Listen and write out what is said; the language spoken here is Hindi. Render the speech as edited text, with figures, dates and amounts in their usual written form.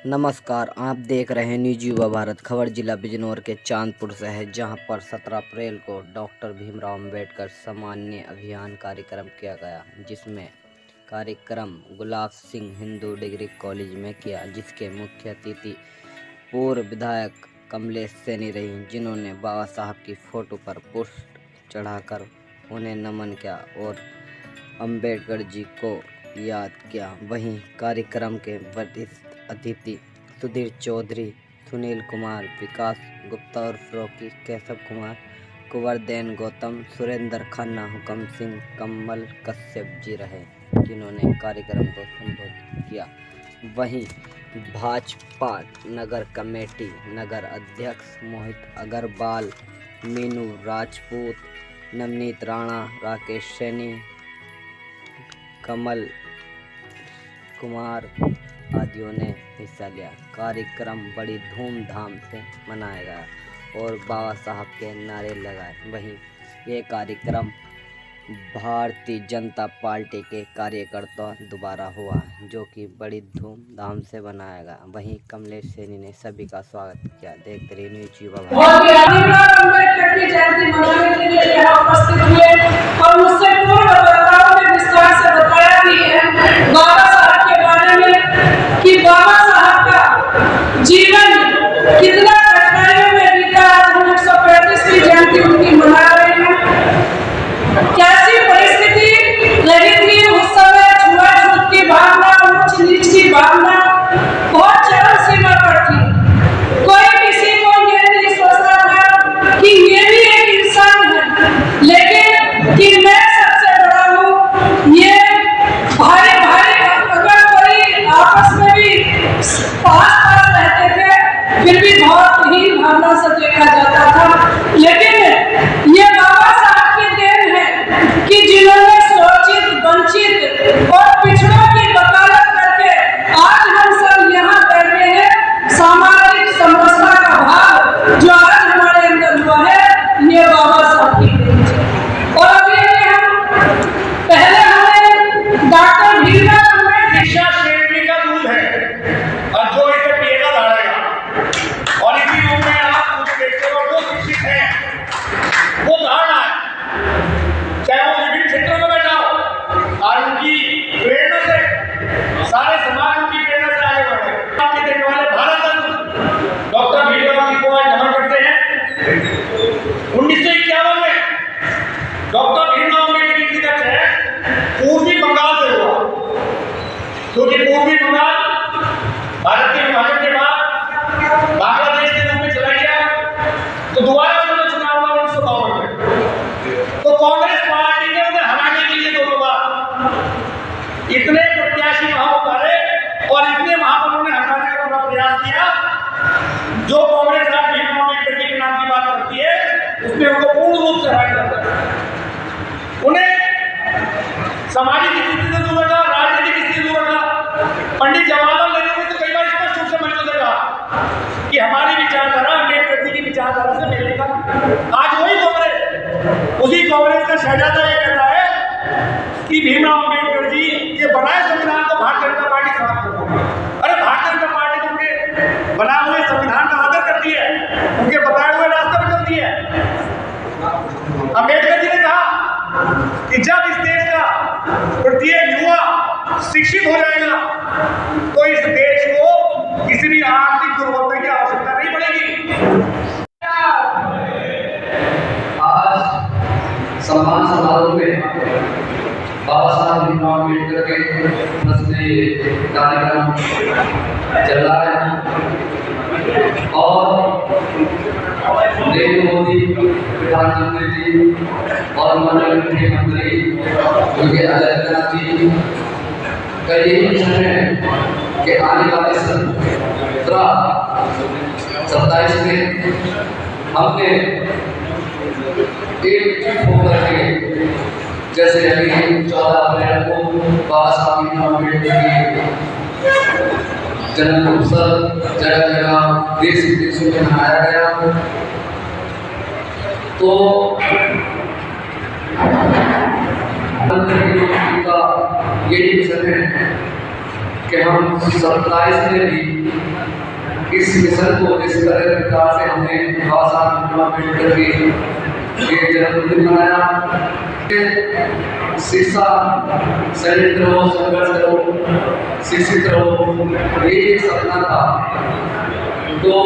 नमस्कार, आप देख रहे हैं न्यूज युवा भारत। खबर जिला बिजनौर के चांदपुर से है, जहां पर 17 अप्रैल को डॉक्टर भीमराव अंबेडकर सम्मान्य अभियान कार्यक्रम किया गया, जिसमें कार्यक्रम गुलाब सिंह हिंदू डिग्री कॉलेज में किया, जिसके मुख्य अतिथि पूर्व विधायक कमलेश सैनी रही, जिन्होंने बाबा साहब की फोटो पर पुष्प चढ़ाकर उन्हें नमन किया और अंबेडकर जी को याद किया। वहीं कार्यक्रम के वरिष्ठ अतिथि सुधीर चौधरी, सुनील कुमार, विकास गुप्ता और फ्रोकी, केशव कुमार, कुंवरदैन गौतम, सुरेंद्र खन्ना, हुकम सिंह, कमल कश्यप जी रहे, जिन्होंने कार्यक्रम को संबोधित किया। वहीं भाजपा नगर कमेटी नगर अध्यक्ष मोहित अग्रवाल, मीनू राजपूत, नवनीत राणा, राकेश सैनी, कमल कुमार आदियों ने हिस्सा लिया। कार्यक्रम बड़ी धूमधाम से मनाया गया और बाबा साहब के नारे लगाए। वहीं ये कार्यक्रम भारतीय जनता पार्टी के कार्यकर्ताओं द्वारा हुआ, जो कि बड़ी धूमधाम से मनाया गया। वहीं कमलेश सैनी ने सभी का स्वागत किया। देखते रहिए न्यूज युवा कि बाबा साहब का जीवन कितना कठिनाइयों में बीता। 135वीं जयंती उनकी मना रहे हैं। कैसी परिस्थिति रही थी उस समय, छुआछूत की भावना, ऊंच नीच की भावना बहुत चरम सीमा पर थी। कोई किसी को ये नहीं सोचता था कि ये भी एक इंसान है, लेकिन कि मैं सबसे बड़ा हूँ। ये भाई आपस में भी पास रहते थे, फिर भी बहुत ही भावना से देखा जाता था। लेकिन ये बाबा साहब की देन है कि जिन्होंने शोषित, वंचित और पिछड़ों की वकालत करके आज हम सब यहाँ बैठे हैं। सामाजिक समरसता का भाव जो आज हमारे अंदर हुआ है, ये बाबा साहब की देन है। और अभी हम पहले हमें डॉक्टर भीमराव शिक्षा श्रेणी का दूध है और जो इसे पिएगा लड़ेगा। और इसी रूप में आप कुछ देखते हो, जो शिक्षित है वो धारणा है, चाहे वो विभिन्न क्षेत्रों में बैठा हो, और उनकी प्रेरणा से सारे समाज उनकी प्रेरणा से आगे बढ़े। आपके देखने वाले भारत रत्न डॉक्टर भीमराव जी को आज नमन करते हैं। 1951 में डॉक्टर भीमराव अम्बेडकर जी का जन्म पूर्वी बंगाल से हुआ, क्योंकि पूर्वी बंगाल भारत के विभाजन के बाद बांग्लादेश के रूप में चला गया, तो दोबारा उन्होंने चुनाव हुआ 1952 में। तो कांग्रेस पार्टी ने उन्हें हराने के लिए दोनों बार इतने प्रत्याशी वहां उतारे और इतने वहां पर उन्होंने हटाने का पूरा प्रयास किया। जो कांग्रेस आज भीमराव अम्बेडकर जी के नाम की बात करती है, उसमें उनको पूर्ण रूप से हटाया जाता है। उन्हें सामाजिक स्थिति से दूर रखा, राजनीतिक स्थिति से दूर रखा। पंडित जवाहरलाल नेहरू ने तो कई बार स्पष्ट रूप से मंचों से कहा कि हमारी विचारधारा अम्बेडकर जी की विचारधारा से मेल नहीं खाती। आज वही कांग्रेस, उसी कांग्रेस का शहजादा ये कहता है कि भीमराव अम्बेडकर जी के बनाए संविधान को भारतीय जनता पार्टी समाप्त कर देगी। अरे भारतीय जनता पार्टी तो उनके बनाए हुए संविधान का आदर करती है, उनके बताए हुए रास्ते पर चलती है। अम्बेडकर जी ने कहा कि जब इस देश का प्रत्येक युवा शिक्षित हो जाएगा, तो इस देश को किसी भी आर्थिक दुर्बलता की आवश्यकता नहीं पड़ेगी। आज सम्मान समारोह में बाबा साहब भीमराव अम्बेडकर के कार्यक्रम चल रहा है और नरेंद्र मोदी प्रधानमंत्री जी और माननीय मुख्यमंत्री योगी आदित्यनाथ जी का यही मिशन है कि आने वाले सन 27 में हमने एक होकर के, जैसे अभी 14 अप्रैल को बाबा साहब भीमराव अम्बेडकर की जन्म उत्सव जगह जगह देश विदेशों में मनाया गया। तो का यही मिशन है कि हम 27 में भी इस मिशन को जिस प्रकार से हमने बाबा साहब भीमराव अम्बेडकर के जन्मदिन मनाया, शिक्षा संयंत्र रहो, संघर्ष करो, शिक्षित रहो, ये एक सपना था। तो